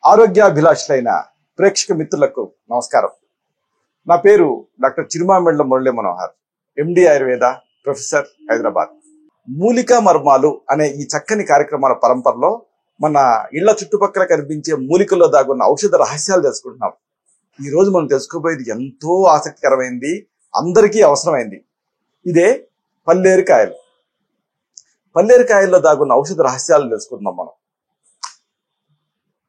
ఆరోగ్యాభిలాషులైన ప్రేక్షక మిత్రులకు నమస్కారం. నా పేరు డాక్టర్ చిరుమామిళ్ళ మురళీ మనోహర్, ఎండి ఆయుర్వేద, ప్రొఫెసర్, హైదరాబాద్. మూలికా మర్మాలు అనే ఈ చక్కని కార్యక్రమాల పరంపరలో మన ఇళ్ల చుట్టుపక్కల కనిపించే మూలికల్లో దాగున్న ఔషధ రహస్యాలు తెలుసుకుంటున్నాం. ఈ రోజు మనం తెలుసుకోబోయేది ఎంతో ఆసక్తికరమైంది, అందరికీ అవసరమైంది. ఇదే పల్లేరుకాయలు. పల్లేరుకాయల్లో దాగున్న ఔషధ రహస్యాలు తెలుసుకుంటున్నాం మనం.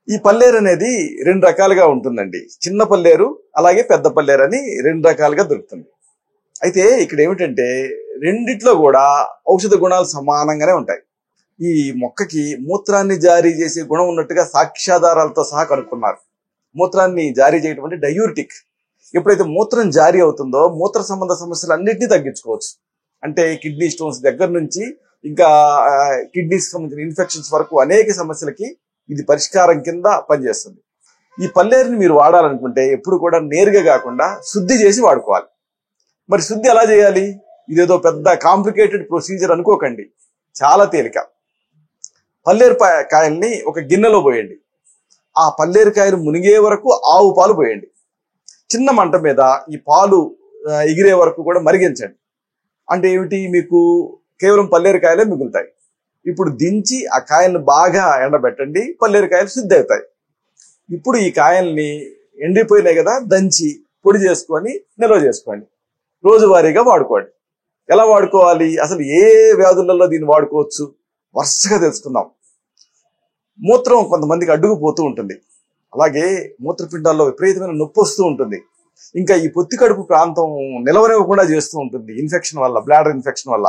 ఈ పల్లేరు అనేది రెండు రకాలుగా ఉంటుందండి. చిన్న పల్లేరు, అలాగే పెద్ద పల్లేరు అని రెండు రకాలుగా దొరుకుతుంది. అయితే ఇక్కడ ఏమిటంటే రెండిట్లో కూడా ఔషధ గుణాలు సమానంగానే ఉంటాయి. ఈ మొక్కకి మూత్రాన్ని జారీ చేసే గుణం ఉన్నట్టుగా సాక్ష్యాధారాలతో సహా కనుక్కున్నారు. మూత్రాన్ని జారీ చేయడం అంటే డయూరిటిక్. ఎప్పుడైతే మూత్రం జారీ అవుతుందో మూత్ర సంబంధ సమస్యలు అన్నింటినీ తగ్గించుకోవచ్చు. అంటే కిడ్నీ స్టోన్స్ దగ్గర నుంచి ఇంకా కిడ్నీకి సంబంధించిన ఇన్ఫెక్షన్స్ వరకు అనేక సమస్యలకి ఇది పరిష్కారం కింద పనిచేస్తుంది. ఈ పల్లేరుని మీరు వాడాలనుకుంటే ఎప్పుడు కూడా నేరుగా కాకుండా శుద్ధి చేసి వాడుకోవాలి. మరి శుద్ధి ఎలా చేయాలి? ఇదేదో పెద్ద కాంప్లికేటెడ్ ప్రొసీజర్ అనుకోకండి, చాలా తేలిక. పల్లేరు కాయల్ని ఒక గిన్నెలో పోయండి. ఆ పల్లేరుకాయలు మునిగే వరకు ఆవు పాలు పోయండి. చిన్న మంట మీద ఈ పాలు ఎగిరే వరకు కూడా మరిగించండి. అంటే ఏమిటి, మీకు కేవలం పల్లేరుకాయలే మిగులుతాయి. ఇప్పుడు దించి ఆ కాయల్ని బాగా ఎండబెట్టండి, పల్లేరుకాయలు శుద్ధి అవుతాయి. ఇప్పుడు ఈ కాయల్ని ఎండిపోయినాయి కదా, దంచి పొడి చేసుకొని నిల్వ చేసుకోండి. రోజువారీగా వాడుకోండి. ఎలా వాడుకోవాలి, అసలు ఏ వ్యాధులలో దీన్ని వాడుకోవచ్చు, వరుసగా తెలుసుకుందాం. మూత్రం కొంతమందికి అడ్డుకుపోతూ ఉంటుంది, అలాగే మూత్రపిండాల్లో విపరీతమైన నొప్పి వస్తూ ఉంటుంది. ఇంకా ఈ పొత్తి కడుపు ప్రాంతం నిలవనివ్వకుండా చేస్తూ ఉంటుంది ఇన్ఫెక్షన్ వల్ల, బ్లాడర్ ఇన్ఫెక్షన్ వల్ల.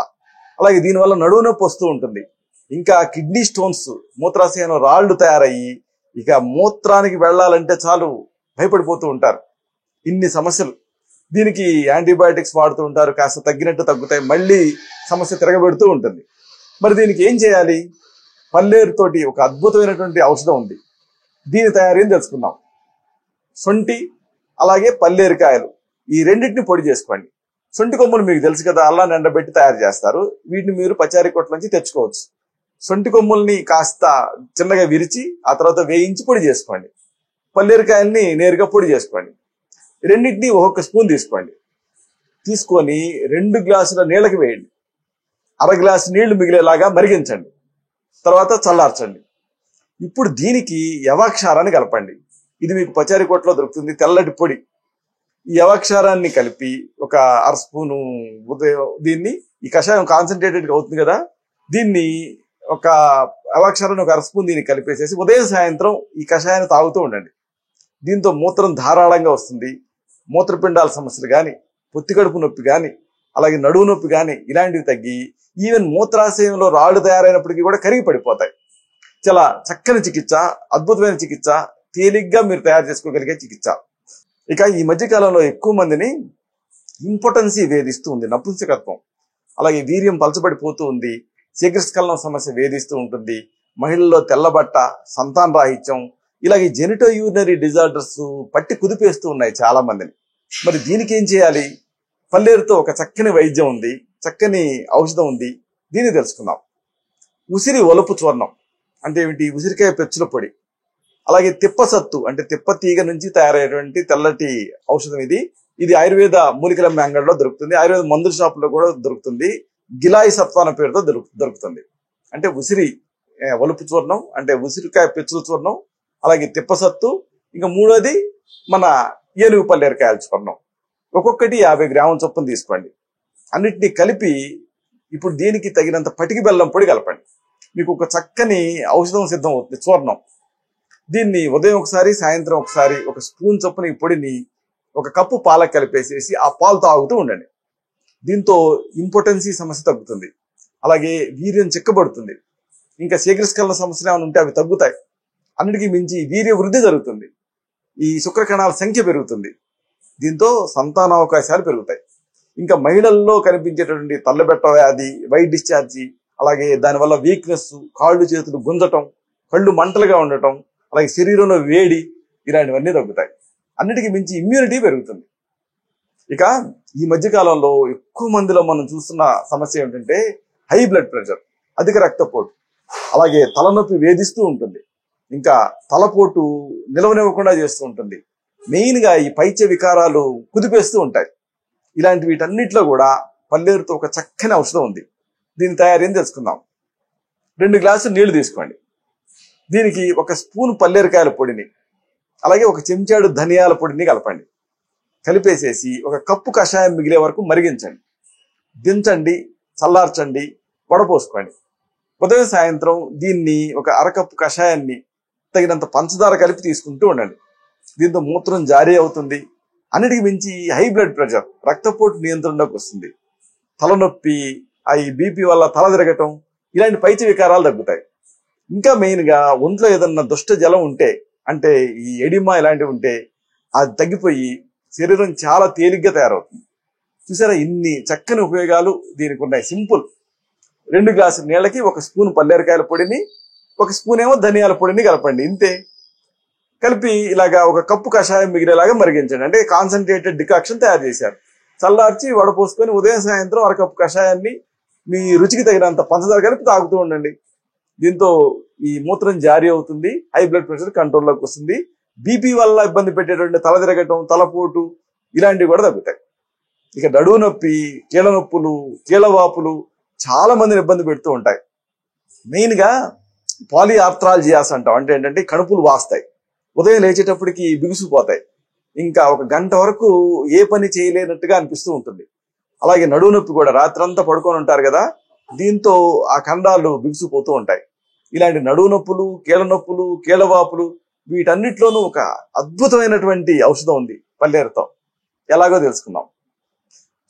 అలాగే దీనివల్ల నడువు నొప్పి వస్తూ ఉంటుంది. ఇంకా కిడ్నీ స్టోన్స్, మూత్రాశయంలో రాళ్లు తయారయ్యి ఇక మూత్రానికి వెళ్ళాలంటే చాలు భయపడిపోతూ ఉంటారు. ఇన్ని సమస్యలు. దీనికి యాంటీబయాటిక్స్ వాడుతూ ఉంటారు, కాస్త తగ్గినట్టు తగ్గుతాయి, మళ్ళీ సమస్య తిరగబెడుతూ ఉంటుంది. మరి దీనికి ఏం చేయాలి? పల్లేరుతోటి ఒక అద్భుతమైనటువంటి ఔషధం ఉంది, దీని తయారీని తెలుసుకుందాం. సొంటి అలాగే పల్లేరుకాయలు ఈ రెండింటిని పొడి చేసుకోండి. సొంటి కొమ్ములు మీకు తెలుసు కదా, అల్లాన్ని ఎండబెట్టి తయారు చేస్తారు. వీటిని మీరు పచారీ కొట్ల నుంచి తెచ్చుకోవచ్చు. సొంటి కొమ్ముల్ని కాస్త చిన్నగా విరిచి ఆ తర్వాత వేయించి పొడి చేసుకోండి. పల్లేరుకాయల్ని నేరుగా పొడి చేసుకోండి. రెండింటినీ ఒక్కొక్క స్పూన్ తీసుకోండి. తీసుకొని 2 గ్లాసుల నీళ్ళకి వేయండి. 1/2 గ్లాసు నీళ్లు మిగిలేలాగా మరిగించండి. తర్వాత చల్లార్చండి. ఇప్పుడు దీనికి యవాక్షారాన్ని కలపండి. ఇది మీకు పచారీ కొట్లో దొరుకుతుంది, తెల్లటి పొడి. ఈ యవాక్షారాన్ని కలిపి ఒక 1/2 స్పూను దీన్ని, ఈ కషాయం కాన్సన్ట్రేటెడ్గా అవుతుంది కదా, దీన్ని ఒక యవాక్షారాన్ని ఒక 1/2 స్పూన్ దీన్ని కలిపేసేసి ఉదయం సాయంత్రం ఈ కషాయాన్ని తాగుతూ ఉండండి. దీంతో మూత్రం ధారాళంగా వస్తుంది. మూత్రపిండాల సమస్యలు కానీ, పొత్తి కడుపు నొప్పి కానీ, అలాగే నడువు నొప్పి కానీ ఇలాంటివి తగ్గి ఈవెన్ మూత్రాశయంలో రాళ్లు తయారైనప్పటికీ కూడా కరిగి పడిపోతాయి. చాలా చక్కని చికిత్స, అద్భుతమైన చికిత్స, తేలిగ్గా మీరు తయారు చేసుకోగలిగే చికిత్స. ఇక ఈ మధ్యకాలంలో ఎక్కువ మందిని ఇంపార్టెన్సీ వేధిస్తూ ఉంది, నపుంసకత్వం, అలాగే వీర్యం పలచబడిపోతూ ఉంది, శీఘ్రస్ఖలనం సమస్య వేధిస్తూ ఉంటుంది. మహిళల్లో తెల్లబట్ట, సంతాన రాహిత్యం, ఇలాగే జెనిటో యూరినరీ డిజార్డర్స్ పట్టి కుదిపేస్తూ ఉన్నాయి చాలా మందిని. మరి దీనికి ఏం చేయాలి? పల్లేరుతో ఒక చక్కని వైద్యం ఉంది, చక్కని ఔషధం ఉంది, దీన్ని తెలుసుకుందాం. ఉసిరి ఒలుపు చూర్ణం అంటే ఏమిటి? ఉసిరికాయ పెచ్చుల పొడి. అలాగే తిప్పసత్తు అంటే తిప్ప తీగ నుంచి తయారయ్యేటువంటి తెల్లటి ఔషధం ఇది. ఇది ఆయుర్వేద మూలికల మ్యాంగడ్లో దొరుకుతుంది, ఆయుర్వేద మందుల షాపులో కూడా దొరుకుతుంది. గిలాయి సత్వ అనే పేరుతో దొరుకుతుంది. అంటే ఉసిరి ఒలుపు చూర్ణం అంటే ఉసిరికాయ పెచ్చుల చూర్ణం, అలాగే తిప్పసత్తు, ఇంకా మూడోది మన ఏనుగు పల్లేరుకాయల చూర్ణం. ఒక్కొక్కటి 50 గ్రాముల చొప్పున తీసుకోండి. అన్నిటినీ కలిపి ఇప్పుడు దీనికి తగినంత పటికి బెల్లం పొడి కలపండి. మీకు ఒక చక్కని ఔషధం సిద్ధం అవుతుంది, చూర్ణం. దీన్ని ఉదయం ఒకసారి, సాయంత్రం ఒకసారి ఒక స్పూన్ చొప్పున ఈ పొడిని ఒక కప్పు పాలకు కలిపేసేసి ఆ పాలు తాగుతూ ఉండండి. దీంతో ఇంపార్టెన్సీ సమస్య తగ్గుతుంది, అలాగే వీర్యం చిక్కబడుతుంది. ఇంకా శీఘ్రస్ఖలన సమస్యలు ఏమైనా ఉంటే అవి తగ్గుతాయి. అన్నిటికీ మించి వీర్య వృద్ధి జరుగుతుంది, ఈ శుక్రకణాల సంఖ్య పెరుగుతుంది. దీంతో సంతానావకాశాలు పెరుగుతాయి. ఇంకా మహిళల్లో కనిపించేటటువంటి తల్లబెట్ట వ్యాధి, వైట్ డిశ్చార్జి, అలాగే దానివల్ల వీక్నెస్, కాళ్ళు చేతులు గుంజటం, కళ్ళు మంటలుగా ఉండటం, అలాగే శరీరంలో వేడి, ఇలాంటివన్నీ తగ్గుతాయి. అన్నిటికీ మించి ఇమ్యూనిటీ పెరుగుతుంది. ఇక ఈ మధ్యకాలంలో ఎక్కువ మందిలో మనం చూస్తున్న సమస్య ఏంటంటే హై బ్లడ్ ప్రెషర్, అధిక రక్తపోటు, అలాగే తలనొప్పి వేధిస్తూ ఉంటుంది. ఇంకా తలపోటు నిలవనివ్వకుండా చేస్తూ ఉంటుంది. మెయిన్ గా ఈ పైత్య వికారాలు కుదిపేస్తూ ఉంటాయి. ఇలాంటి వీటన్నిటిలో కూడా పల్లేరుతో ఒక చక్కని ఔషధం ఉంది. దీని తయారీ అని తెలుసుకుందాం. 2 గ్లాసులు నీళ్లు తీసుకోండి. దీనికి 1 స్పూన్ పల్లేరుకాయల పొడిని అలాగే 1 చెంచాడు ధనియాల పొడిని కలపండి. కలిపేసేసి 1 కప్పు కషాయం మిగిలే వరకు మరిగించండి. దించండి, చల్లార్చండి, వడపోసుకోండి. ఉదయం సాయంత్రం దీన్ని 1 అరకప్పు కషాయాన్ని తగినంత పంచదార కలిపి తీసుకుంటూ ఉండండి. దీంతో మూత్రం జారీ అవుతుంది. అన్నిటికి మించి హై బ్లడ్ ప్రెషర్, రక్తపోటు నియంత్రణలోకి వస్తుంది. తలనొప్పి, ఈ బీపీ వల్ల తల తిరగటం, ఇలాంటి పైత్య వికారాలు తగ్గుతాయి. ఇంకా మెయిన్ గా ఒంట్లో ఏదన్నా దుష్ట జలం ఉంటే, అంటే ఈ ఎడిమా ఇలాంటివి ఉంటే అది తగ్గిపోయి శరీరం చాలా తేలిగ్గా తయారవుతుంది. చూసారా, ఇన్ని చక్కని ఉపయోగాలు దీనికి ఉన్నాయి. సింపుల్. 2 గ్లాసుల నీళ్ళకి 1 స్పూన్ పల్లేరుకాయల పొడిని, 1 స్పూన్ ఏమో ధనియాల పొడిని కలపండి. ఇంతే. కలిపి ఇలాగా 1 కప్పు కషాయం మిగిలేలాగా మరిగించండి. అంటే కాన్సన్ట్రేటెడ్ డికాక్షన్ తయారు చేశారు. చల్లార్చి వడపోసుకొని ఉదయం సాయంత్రం 1 కప్పు కషాయాన్ని మీ రుచికి తగినంత పంచదార కలిపి తాగుతూ ఉండండి. దీంతో ఈ మూత్రం జారీ అవుతుంది, హై బ్లడ్ ప్రెషర్ కంట్రోల్లోకి వస్తుంది. బీపీ వల్ల ఇబ్బంది పెట్టేటువంటి తల తిరగటం, తలపోటు ఇలాంటివి కూడా తగ్గుతాయి. ఇక నడువు నొప్పి, కీళ్ళ నొప్పులు, కీళ్ళ వాపులు చాలా మందిని ఇబ్బంది పెడుతూ ఉంటాయి. మెయిన్ గా పాలిఆర్థ్రాల్జియాస్ అంటాం. అంటే ఏంటంటే కడుపులు వాస్తాయి, ఉదయం లేచేటప్పటికి బిగుసిపోతాయి, ఇంకా 1 గంట వరకు ఏ పని చేయలేనట్టుగా అనిపిస్తూ ఉంటుంది. అలాగే నడువు నొప్పి కూడా, రాత్రంతా పడుకొని ఉంటారు కదా, దీంతో ఆ ఖండాలు బిగుసిపోతూ ఉంటాయి. ఇలాంటి నడువు నొప్పులు, కీళ్ళ నొప్పులు, కీళ్ళ వాపులు వీటన్నిటిలోనూ ఒక అద్భుతమైనటువంటి ఔషధం ఉంది పల్లేరుతో. ఎలాగో తెలుసుకుందాం.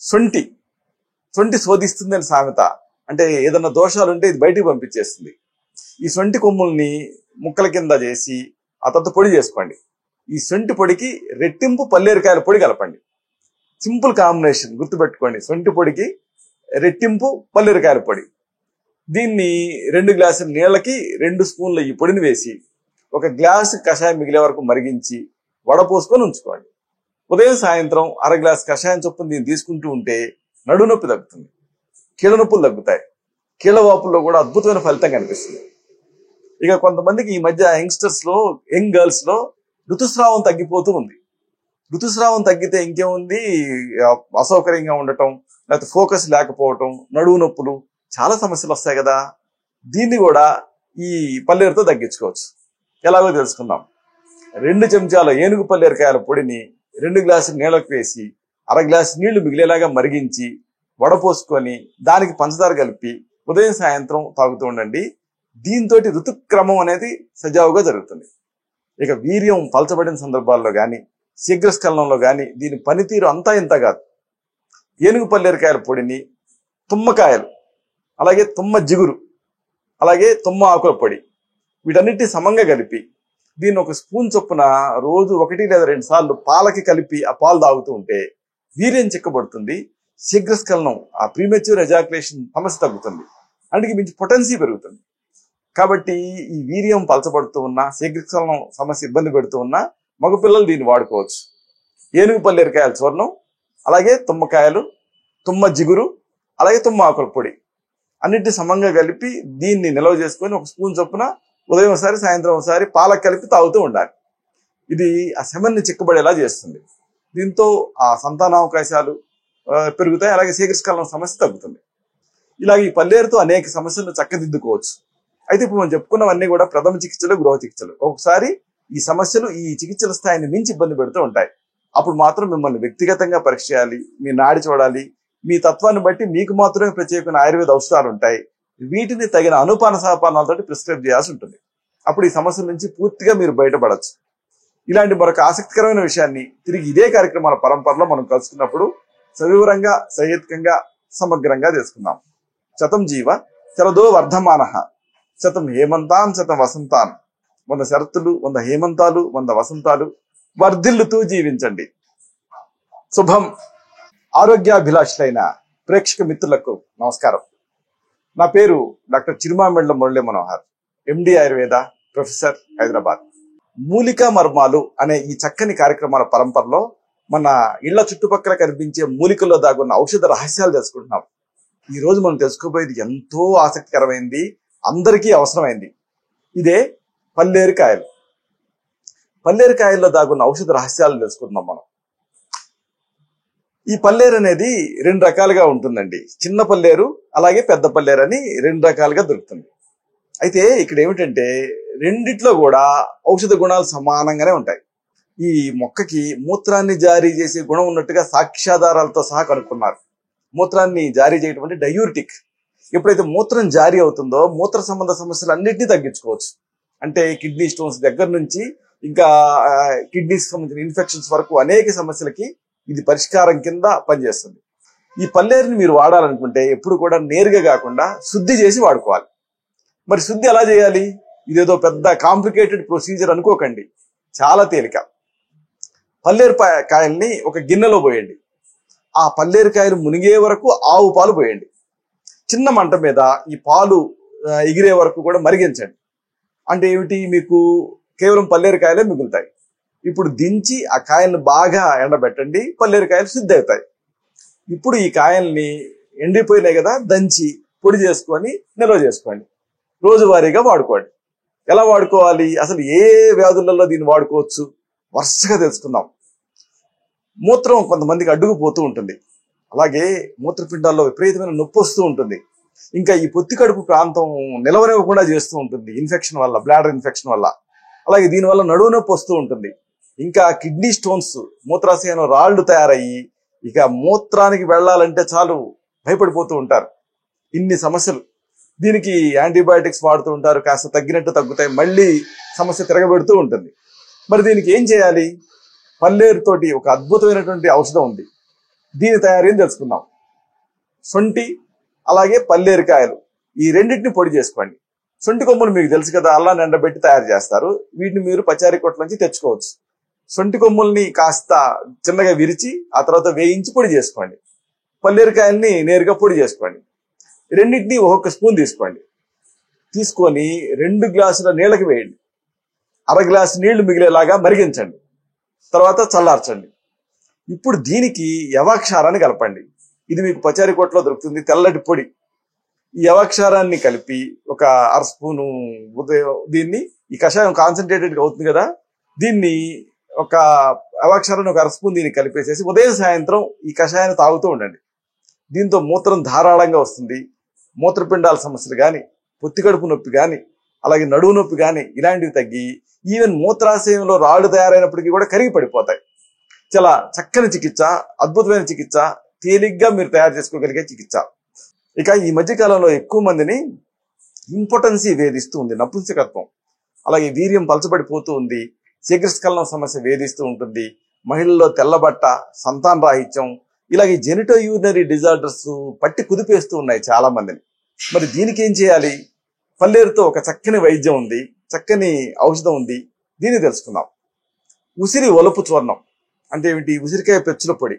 సొంటి శోధిస్తుంది అని సామెత. అంటే ఏదన్నా దోషాలుంటే ఇది బయటికి పంపించేస్తుంది. ఈ సొంటి కొమ్ముల్ని ముక్కల కింద చేసి ఆ తర్వాత పొడి చేసుకోండి. ఈ సొంటి పొడికి రెట్టింపు పల్లేరుకాయల పొడి కలపండి. సింపుల్ కాంబినేషన్ గుర్తుపెట్టుకోండి. సొంటి పొడికి రెట్టింపు పల్లేరుకాయల పొడి. దీన్ని 2 గ్లాసుల నీళ్ళకి 2 స్పూన్ల ఈ పొడిని వేసి 1 గ్లాసు కషాయం మిగిలే వరకు మరిగించి వడపోసుకొని ఉంచుకోండి. ఉదయం సాయంత్రం 1/2 గ్లాసు కషాయం చొప్పున దీన్ని తీసుకుంటూ ఉంటే నడువు నొప్పి తగ్గుతుంది, కీళ్ళ నొప్పులు తగ్గుతాయి, కీళ్ళ వాపుల్లో కూడా అద్భుతమైన ఫలితం కనిపిస్తుంది. ఇక కొంతమందికి ఈ మధ్య యంగ్స్టర్స్ లో, యంగ్ గర్ల్స్ లో ఋతుస్రావం తగ్గిపోతూ ఉంది. ఋతుస్రావం తగ్గితే ఇంకేముంది, అసౌకర్యంగా ఉండటం, లేకపోతే ఫోకస్ లేకపోవటం, నడువు నొప్పులు, చాలా సమస్యలు వస్తాయి కదా. దీన్ని కూడా ఈ పల్లేరుతో తగ్గించుకోవచ్చు. ఎలాగో తెలుసుకుందాం. 2 చెంచాల ఏనుగు పల్లేరుకాయల పొడిని 2 గ్లాసుల నీళ్ళకు వేసి 1/2 గ్లాసు నీళ్లు మిగిలేలాగా మరిగించి వడపోసుకొని దానికి పంచదార కలిపి ఉదయం సాయంత్రం తాగుతూ ఉండండి. దీంతో ఋతుక్రమం అనేది సజావుగా జరుగుతుంది. ఇక వీర్యం పలచబడిన సందర్భాల్లో కానీ, శీఘ్రస్ఖలనంలో కానీ దీని పనితీరు అంతా ఇంత కాదు. ఏనుగు పల్లేరుకాయల పొడిని తుమ్మకాయలు, అలాగే తుమ్మ జిగురు, అలాగే తుమ్మ ఆకుల పొడి వీటన్నిటిని సమంగా కలిపి దీన్ని 1 స్పూన్ చొప్పున రోజు 1 లేదా 2 సార్లు పాలకి కలిపి ఆ పాలు తాగుతూ ఉంటే వీర్యం చిక్కబడుతుంది, శీఘ్రస్ఖలనం, ఆ ప్రీమెచ్యూర్ ఎజాక్యులేషన్ సమస్య తగ్గుతుంది, అందుకే మించి పొటెన్సీ పెరుగుతుంది. కాబట్టి ఈ వీర్యం పలచబడుతూ ఉన్నా, శీఘ్రస్ఖలనం సమస్య ఇబ్బంది పెడుతూ ఉన్నా మగపిల్లలు దీన్ని వాడుకోవచ్చు. ఏనుగు పల్లేరుకాయల చూర్ణం, అలాగే తుమ్మకాయలు, తుమ్మ జిగురు, అలాగే తుమ్మ ఆకుల పొడి అన్నిటిని సమంగా కలిపి దీన్ని నిల్వ చేసుకొని 1 స్పూన్ చొప్పున ఉదయం ఒకసారి, సాయంత్రం ఒకసారి పాలకు కలిపి తాగుతూ ఉండాలి. ఇది ఆ సెమన్ని చిక్కబడేలా చేస్తుంది. దీంతో ఆ సంతానావకాశాలు పెరుగుతాయి, అలాగే శీఘ్రస్ఖలనం సమస్య తగ్గుతుంది. ఇలాగ ఈ పల్లేరుతో అనేక సమస్యలను చక్కదిద్దుకోవచ్చు. అయితే ఇప్పుడు మనం చెప్పుకున్నవన్నీ కూడా ప్రథమ చికిత్సలు, గృహ చికిత్సలు. ఒకసారి ఈ సమస్యలు ఈ చికిత్సల స్థాయిని మించి ఇబ్బంది పెడుతూ ఉంటాయి. అప్పుడు మాత్రం మిమ్మల్ని వ్యక్తిగతంగా పరీక్ష చేయాలి, మీ నాడి చూడాలి. మీ తత్వాన్ని బట్టి మీకు మాత్రమే ప్రత్యేకమైన ఆయుర్వేద ఔషధాలు ఉంటాయి. వీటిని తగిన అనుపాన సహపానాలతో ప్రిస్క్రైబ్ చేయాల్సి ఉంటుంది. అప్పుడు ఈ సమస్యల నుంచి పూర్తిగా మీరు బయటపడచ్చు. ఇలాంటి మరొక ఆసక్తికరమైన విషయాన్ని తిరిగి ఇదే కార్యక్రమాల పరంపరలో మనం కలుసుకున్నప్పుడు సవివరంగా, సహేతుకంగా, సమగ్రంగా తెలుసుకుందాం. శతం జీవ శరదో వర్ధమానః, శతం హేమంతాన్ శతం వసంతాన్. 100 శరత్తులు, 100 హేమంతాలు, 100 వసంతాలు వర్ధిల్లుతూ జీవించండి. శుభం. ఆరోగ్యాభిలాషులైన ప్రేక్షక మిత్రులకు నమస్కారం. నా పేరు డాక్టర్ చిరుమామిళ్ళ మురళీ మనోహర్, ఎండి ఆయుర్వేద, ప్రొఫెసర్, హైదరాబాద్. మూలికా మర్మాలు అనే ఈ చక్కని కార్యక్రమాల పరంపరలో మన ఇళ్ల చుట్టుపక్కల కనిపించే మూలికల్లో దాగున్న ఔషధ రహస్యాలు తెలుసుకుంటున్నాం. ఈ రోజు మనం తెలుసుకోబోయేది ఎంతో ఆసక్తికరమైంది, అందరికీ అవసరమైంది. ఇదే పల్లేరుకాయలు. పల్లేరుకాయల్లో దాగున్న ఔషధ రహస్యాలు తెలుసుకుందాం మనం. ఈ పల్లేరు అనేది రెండు రకాలుగా ఉంటుందండి. చిన్న పల్లేరు అలాగే పెద్ద పల్లేరు అని రెండు రకాలుగా దొరుకుతుంది. అయితే ఇక్కడ ఏమిటంటే రెండిట్లో కూడా ఔషధ గుణాలు సమానంగానే ఉంటాయి. ఈ మొక్కకి మూత్రాన్ని జారీ చేసే గుణం ఉన్నట్టుగా సాక్ష్యాధారాలతో సహా కనుక్కున్నారు. మూత్రాన్ని జారీ చేయడం అంటే డయూరిటిక్. ఎప్పుడైతే మూత్రం జారీ అవుతుందో మూత్ర సంబంధ సమస్యలు అన్నింటినీ తగ్గించుకోవచ్చు. అంటే కిడ్నీ స్టోన్స్ దగ్గర నుంచి ఇంకా కిడ్నీకి సంబంధించిన ఇన్ఫెక్షన్స్ వరకు అనేక సమస్యలకి ఇది పరిష్కారం కింద పనిచేస్తుంది. ఈ పల్లేరుని మీరు వాడాలనుకుంటే ఎప్పుడు కూడా నేరుగా కాకుండా శుద్ధి చేసి వాడుకోవాలి. మరి శుద్ధి ఎలా చేయాలి? ఇదేదో పెద్ద కాంప్లికేటెడ్ ప్రొసీజర్ అనుకోకండి, చాలా తేలిక. పల్లేరు కాయల్ని ఒక గిన్నెలో పోయండి. ఆ పల్లేరుకాయలు మునిగే వరకు ఆవు పాలు పోయండి. చిన్న మంట మీద ఈ పాలు ఎగిరే వరకు కూడా మరిగించండి. అంటే ఏమిటి, మీకు కేవలం పల్లేరుకాయలే మిగులుతాయి. ఇప్పుడు దించి ఆ కాయల్ని బాగా ఎండబెట్టండి, పల్లేరుకాయలు శుద్ధి అవుతాయి. ఇప్పుడు ఈ కాయల్ని ఎండిపోయినాయి కదా, దంచి పొడి చేసుకొని నిల్వ చేసుకోండి. రోజువారీగా వాడుకోండి. ఎలా వాడుకోవాలి, అసలు ఏ వ్యాధులలో దీన్ని వాడుకోవచ్చు వరుసగా తెలుసుకుందాం. మూత్రం కొంతమందికి అడ్డుకుపోతూ ఉంటుంది, అలాగే మూత్రపిండాల్లో విపరీతమైన నొప్పి వస్తూ ఉంటుంది. ఇంకా ఈ పొత్తి కడుపు ప్రాంతం నిలవనివ్వకుండా చేస్తూ ఉంటుంది ఇన్ఫెక్షన్ వల్ల, బ్లాడర్ ఇన్ఫెక్షన్ వల్ల. అలాగే దీనివల్ల నడువు నొప్పి వస్తూ ఉంటుంది. ఇంకా కిడ్నీ స్టోన్స్, మూత్రాశయంలో రాళ్లు తయారయ్యి ఇక మూత్రానికి వెళ్ళాలంటే చాలు భయపడిపోతూ ఉంటారు. ఇన్ని సమస్యలు. దీనికి యాంటీబయాటిక్స్ వాడుతూ ఉంటారు, కాస్త తగ్గినట్టు తగ్గుతాయి, మళ్ళీ సమస్య తిరగబెడుతూ ఉంటుంది. మరి దీనికి ఏం చేయాలి? పల్లేరుతోటి ఒక అద్భుతమైనటువంటి ఔషధం ఉంది, దీని తయారీని తెలుసుకుందాం. సొంటి అలాగే పల్లేరుకాయలు ఈ రెండింటిని పొడి చేసుకోండి. సొంటి కొమ్ములు మీకు తెలుసు కదా, అల్లాన్ని ఎండబెట్టి తయారు చేస్తారు. వీటిని మీరు పచారీ కొట్ల నుంచి తెచ్చుకోవచ్చు. సొంటి కొమ్ముల్ని కాస్త చిన్నగా విరిచి ఆ తర్వాత వేయించి పొడి చేసుకోండి. పల్లేరుకాయల్ని నేరుగా పొడి చేసుకోండి. రెండింటినీ ఒక్కొక్క స్పూన్ తీసుకోండి. తీసుకొని 2 గ్లాసుల నీళ్ళకి వేయండి. అర గ్లాసు నీళ్లు మిగిలేలాగా మరిగించండి. తర్వాత చల్లార్చండి. ఇప్పుడు దీనికి యవాక్షారాన్ని కలపండి. ఇది మీకు పచారీ కొట్లో దొరుకుతుంది, తెల్లటి పొడి. ఈ యవాక్షారాన్ని కలిపి ఒక అర స్పూను దీన్ని, ఈ కషాయం కాన్సన్ట్రేటెడ్గా అవుతుంది కదా, దీన్ని ఒక యవాక్షారాన్ని ఒక అర స్పూన్ దీన్ని కలిపేసేసి ఉదయం సాయంత్రం ఈ కషాయాన్ని తాగుతూ ఉండండి. దీంతో మూత్రం ధారాళంగా వస్తుంది. మూత్రపిండాల సమస్యలు కానీ, పొత్తికడుపు నొప్పి కానీ, అలాగే నడువు నొప్పి కానీ ఇలాంటివి తగ్గి ఈవెన్ మూత్రాశయంలో రాళ్లు తయారైనప్పటికీ కూడా కరిగి పడిపోతాయి. చాలా చక్కని చికిత్స, అద్భుతమైన చికిత్స, తేలిగ్గా మీరు తయారు చేసుకోగలిగే చికిత్స. ఇక ఈ మధ్యకాలంలో ఎక్కువ మందిని ఇంపార్టెన్సీ వేధిస్తూ ఉంది, నపుంసకత్వం, అలాగే వీర్యం పలచబడిపోతూ ఉంది, శీఘ్రస్ఖలనం సమస్య వేధిస్తూ ఉంటుంది. మహిళల్లో తెల్లబట్ట, సంతాన రాహిత్యం, ఇలాగే జెనిటో యూరినరీ డిజార్డర్స్ పట్టి కుదిపేస్తూ ఉన్నాయి చాలా మందిని. మరి దీనికి ఏం చేయాలి? పల్లేరుతో ఒక చక్కని వైద్యం ఉంది, చక్కని ఔషధం ఉంది, దీన్ని తెలుసుకుందాం. ఉసిరి ఒలుపు చూర్ణం అంటే ఏమిటి? ఉసిరికాయ పెచ్చుల పొడి.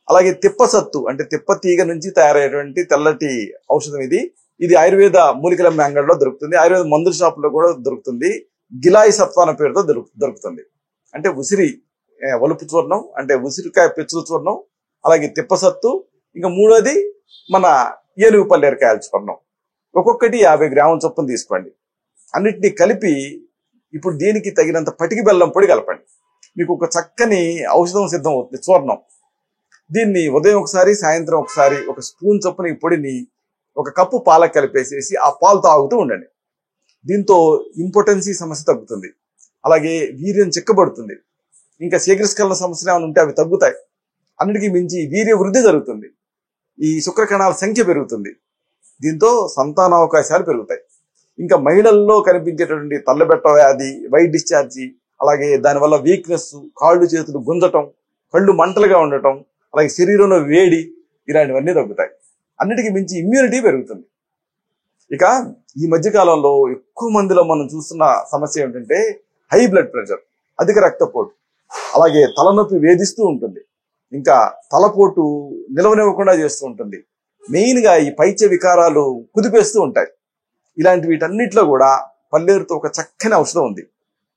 అలాగే తిప్పసత్తు అంటే తిప్ప తీగ నుంచి తయారయ్యేటువంటి తెల్లటి ఔషధం ఇది. ఇది ఆయుర్వేద మూలికల అంగడిలో దొరుకుతుంది, ఆయుర్వేద మందుల షాపులో కూడా దొరుకుతుంది. గిలాయి సత్వ అనే పేరుతో దొరుకుతుంది. అంటే ఉసిరి ఒలుపు చూర్ణం అంటే ఉసిరికాయ పెచ్చుల చూర్ణం, అలాగే తిప్పసత్తు, ఇంకా మూడోది మన ఏనుగు పల్లేరుకాయల చూర్ణం. ఒక్కొక్కటి 50 గ్రాముల చొప్పున తీసుకోండి. అన్నిటినీ కలిపి ఇప్పుడు దీనికి తగినంత పటికి బెల్లం పొడి కలపండి. మీకు ఒక చక్కని ఔషధం సిద్ధం అవుతుంది, చూర్ణం. దీన్ని ఉదయం ఒకసారి, సాయంత్రం ఒకసారి ఒక స్పూన్ చొప్పున ఈ పొడిని ఒక కప్పు పాలకు కలిపేసేసి ఆ పాలు తాగుతూ ఉండండి. దీంతో ఇంపార్టెన్సీ సమస్య తగ్గుతుంది, అలాగే వీర్యం చిక్కబడుతుంది. ఇంకా శీఘ్రస్ఖలన సమస్యలు ఏమైనా ఉంటే అవి తగ్గుతాయి. అన్నిటికీ మించి వీర్య వృద్ధి జరుగుతుంది, ఈ శుక్రకణాల సంఖ్య పెరుగుతుంది. దీంతో సంతానావకాశాలు పెరుగుతాయి. ఇంకా మహిళల్లో కనిపించేటటువంటి తల్లబెట్ట వ్యాధి, వైట్ డిశ్చార్జి, అలాగే దానివల్ల వీక్నెస్, కాళ్ళు చేతులు గుంజటం, కళ్ళు మంటలుగా ఉండటం, అలాగే శరీరంలో వేడి, ఇలాంటివన్నీ తగ్గుతాయి. అన్నిటికీ మించి ఇమ్యూనిటీ పెరుగుతుంది. ఇక ఈ మధ్యకాలంలో ఎక్కువ మందిలో మనం చూస్తున్న సమస్య ఏమిటంటే హై బ్లడ్ ప్రెషర్, అధిక రక్తపోటు, అలాగే తలనొప్పి వేధిస్తూ ఉంటుంది. ఇంకా తలపోటు నిలవనివ్వకుండా చేస్తూ ఉంటుంది. మెయిన్గా ఈ పైత్య వికారాలు కుదిపేస్తూ ఉంటాయి. ఇలాంటి వీటన్నిటిలో కూడా పల్లేరుతో ఒక చక్కని ఔషధం ఉంది,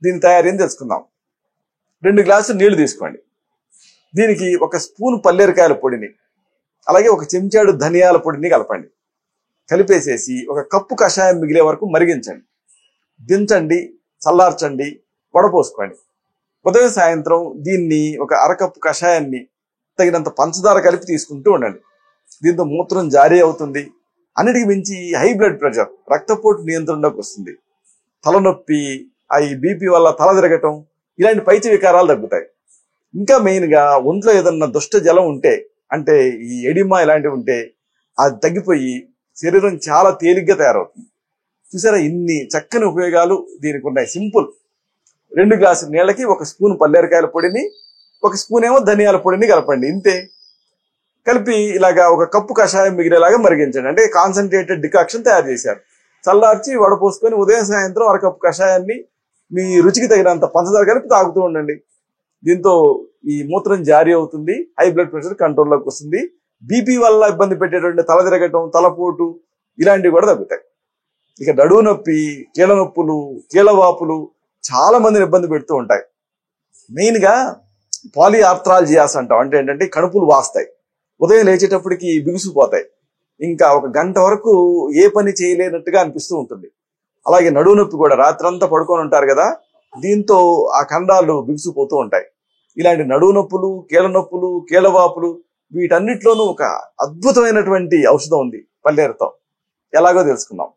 దీని తయారీని తెలుసుకుందాం. 2 గ్లాసులు నీళ్లు తీసుకోండి. దీనికి ఒక స్పూన్ పల్లేరుకాయల పొడిని, అలాగే ఒక చెంచాడు ధనియాల పొడిని కలపండి. కలిపేసేసి ఒక కప్పు కషాయం మిగిలే వరకు మరిగించండి. దించండి, చల్లార్చండి, వడపోసుకోండి. ఉదయం సాయంత్రం దీన్ని ఒక అరకప్పు కషాయాన్ని తగినంత పంచదార కలిపి తీసుకుంటూ ఉండండి. దీంతో మూత్రం జారీ అవుతుంది. అన్నిటికి మించి హై బ్లడ్ ప్రెషర్, రక్తపోటు నియంత్రణలోకి వస్తుంది. తలనొప్పి, ఈ బీపీ వల్ల తల తిరగటం, ఇలాంటి పైత్య వికారాలు తగ్గుతాయి. ఇంకా మెయిన్గా ఒంట్లో ఏదన్నా దుష్ట జలం ఉంటే, అంటే ఈ ఎడిమా ఇలాంటివి ఉంటే అది తగ్గిపోయి శరీరం చాలా తేలిగ్గా తయారవుతుంది. చూసారా, ఇన్ని చక్కని ఉపయోగాలు దీనికి ఉన్నాయి. సింపుల్. 2 గ్లాసుల నీళ్ళకి 1 స్పూన్ పల్లేరకాయల పొడిని, 1 స్పూన్ ఏమో ధనియాల పొడిని కలపండి. ఇంతే. కలిపి ఇలాగా 1 కప్పు కషాయం మిగిలేలాగా మరిగించండి. అంటే కాన్సన్ట్రేటెడ్ డికాక్షన్ తయారు చేశారు. చల్లార్చి వడపోసుకొని ఉదయం సాయంత్రం 1 కప్పు కషాయాన్ని మీ రుచికి తగినంత పంచదార కలిపి తాగుతూ ఉండండి. దీంతో ఈ మూత్రం జారీ అవుతుంది, హై బ్లడ్ ప్రెషర్ కంట్రోల్లోకి వస్తుంది. బీపీ వల్ల ఇబ్బంది పెట్టేటువంటి తల తిరగటం, తలపోటు ఇలాంటివి కూడా తగ్గుతాయి. ఇక నడువు నొప్పి, కీళ్ళ నొప్పులు, కీళ్ళ వాపులు చాలా మందిని ఇబ్బంది పెడుతూ ఉంటాయి. మెయిన్గా పాలిఆర్థ్రాల్జియాస్ అంటాం. అంటే ఏంటంటే కణుపులు వాస్తాయి, ఉదయం లేచేటప్పటికి బిగుసిపోతాయి, ఇంకా 1 గంట వరకు ఏ పని చేయలేనట్టుగా అనిపిస్తూ ఉంటుంది. అలాగే నడువు నొప్పి కూడా, రాత్రంతా పడుకొని ఉంటారు కదా, దీంతో ఆ ఖండాలు బిగుసిపోతూ ఉంటాయి. ఇలాంటి నడువు నొప్పులు, కీళ్ళ నొప్పులు, కీళ్ళ వాపులు వీటన్నిటిలోనూ ఒక అద్భుతమైనటువంటి ఔషధం ఉంది పల్లేరుతో. ఎలాగో తెలుసుకుందాం.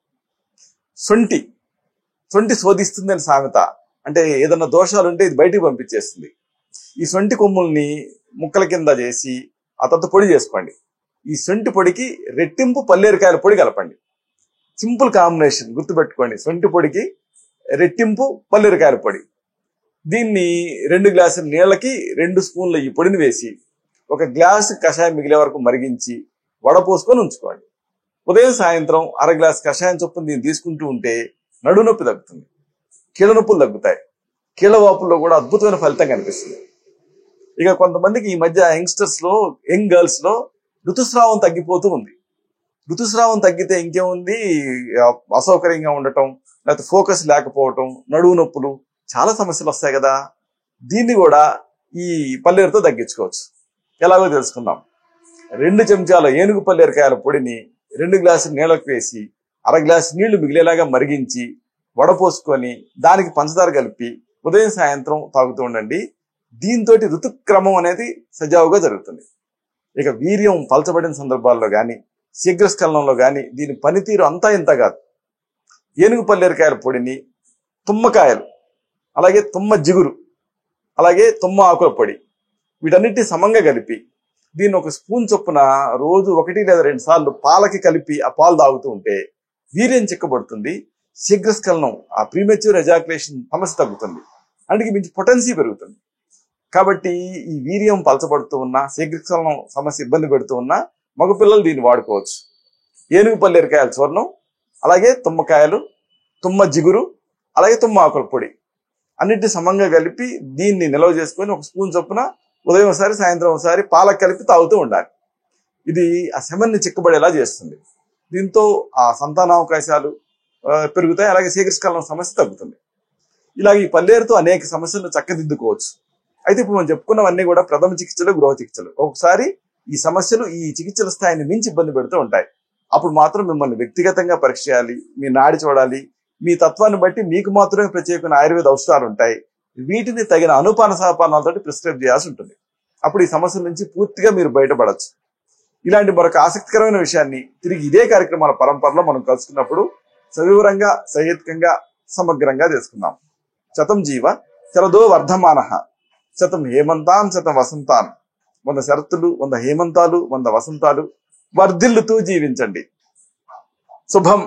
సొంటి శోధిస్తుంది అని సామెత. అంటే ఏదన్నా దోషాలు ఉంటే ఇది బయటికి పంపించేస్తుంది. ఈ సొంటి కొమ్ముల్ని ముక్కల కింద చేసి ఆ తర్వాత పొడి చేసుకోండి. ఈ సొంటి పొడికి రెట్టింపు పల్లేరుకాయల పొడి కలపండి. సింపుల్ కాంబినేషన్, గుర్తుపెట్టుకోండి. సొంటి పొడికి రెట్టింపు పల్లేరుకాయల పొడి. దీన్ని 2 గ్లాసుల నీళ్ళకి 2 స్పూన్ల ఈ పొడిని వేసి 1 గ్లాసు కషాయం మిగిలే వరకు మరిగించి వడపోసుకొని ఉంచుకోండి. ఉదయం సాయంత్రం 1/2 గ్లాసు కషాయం చొప్పున దీన్ని తీసుకుంటూ ఉంటే నడువు నొప్పి తగ్గుతుంది, కీళ్ళ నొప్పులు తగ్గుతాయి, కీళ్ళ వాపుల్లో కూడా అద్భుతమైన ఫలితం కనిపిస్తుంది. ఇక కొంతమందికి ఈ మధ్య యంగ్ గర్ల్స్ లో ఋతుస్రావం తగ్గిపోతూ ఉంది. ఋతుస్రావం తగ్గితే ఇంకేముంది, అసౌకర్యంగా ఉండటం, లేకపోతే ఫోకస్ లేకపోవటం, నడువు నొప్పులు, చాలా సమస్యలు వస్తాయి కదా. దీన్ని కూడా ఈ పల్లేరుతో తగ్గించుకోవచ్చు. ఎలాగో తెలుసుకుందాం. 2 చెంచాల ఏనుగు పల్లేరుకాయల పొడిని 2 గ్లాసుల నీళ్ళకు వేసి 1/2 గ్లాసు నీళ్లు మిగిలేలాగా మరిగించి వడపోసుకొని దానికి పంచదార కలిపి ఉదయం సాయంత్రం తాగుతూ ఉండండి. దీంతో ఋతుక్రమం అనేది సజావుగా జరుగుతుంది. ఇక వీర్యం పలచబడిన సందర్భాల్లో కానీ, శీఘ్రస్ఖలనంలో కానీ దీని పనితీరు అంతా ఇంత కాదు. ఏనుగు పల్లేరుకాయల పొడిని తుమ్మకాయలు, అలాగే తుమ్మ జిగురు, అలాగే తుమ్మ ఆకుల పొడి వీటన్నిటిని సమంగా కలిపి దీన్ని 1 స్పూన్ చొప్పున రోజు 1 లేదా 2 సార్లు పాలకి కలిపి ఆ పాలు తాగుతూ ఉంటే వీర్యం చిక్కబడుతుంది, శీఘ్రస్ఖలనం, ఆ ప్రీమెచ్యూర్ ఎజాకులేషన్ సమస్య తగ్గుతుంది, అందుకే మించి పొటెన్సీ పెరుగుతుంది. కాబట్టి ఈ వీర్యం పలచబడుతూ ఉన్నా, శీఘ్రస్ఖలనం సమస్య ఇబ్బంది పెడుతూ ఉన్నా మగపిల్లలు దీన్ని వాడుకోవచ్చు. ఏనుగు పల్లేరుకాయల చూర్ణం, అలాగే తుమ్మకాయలు, తుమ్మ జిగురు, అలాగే తుమ్మ ఆకుల పొడి అన్నిటిని సమంగా కలిపి దీన్ని నిల్వ చేసుకొని 1 స్పూన్ చొప్పున ఉదయం ఒకసారి సాయంత్రం ఒకసారి పాలకు కలిపి తాగుతూ ఉండాలి. ఇది ఆ సెమన్ని చిక్కబడేలా చేస్తుంది. దీంతో ఆ సంతానావకాశాలు పెరుగుతాయి, అలాగే శీఘ్రస్ఖలనం సమస్య తగ్గుతుంది. ఇలాగ ఈ పల్లేరుతో అనేక సమస్యలను చక్కదిద్దుకోవచ్చు. అయితే ఇప్పుడు మనం చెప్పుకున్నవన్నీ కూడా ప్రథమ చికిత్సలు, గృహ చికిత్సలు. ఒకసారి ఈ సమస్యలు ఈ చికిత్సల స్థాయిని మించి ఇబ్బంది పెడుతూ ఉంటాయి. అప్పుడు మాత్రం మిమ్మల్ని వ్యక్తిగతంగా పరీక్ష చేయాలి, మీ నాడి చూడాలి. మీ తత్వాన్ని బట్టి మీకు మాత్రమే ప్రత్యేకమైన ఆయుర్వేద ఔషధాలు ఉంటాయి. వీటిని తగిన అనుపాన సహపానాలతో ప్రిస్క్రైబ్ చేయాల్సి ఉంటుంది. అప్పుడు ఈ సమస్యల నుంచి పూర్తిగా మీరు బయటపడచ్చు. ఇలాంటి మరొక ఆసక్తికరమైన విషయాన్ని తిరిగి ఇదే కార్యక్రమాల పరంపరలో మనం కలుసుకున్నప్పుడు సవివరంగా, సహేతుకంగా, సమగ్రంగా తెలుసుకుందాం. శతం జీవ శరదో వర్ధమానః, శతం హేమంతాన్ శతం వసంతాన్. 100 శరత్తులు, 100 హేమంతాలు, 100 వసంతాలు వర్ధిల్లుతూ జీవించండి. శుభం.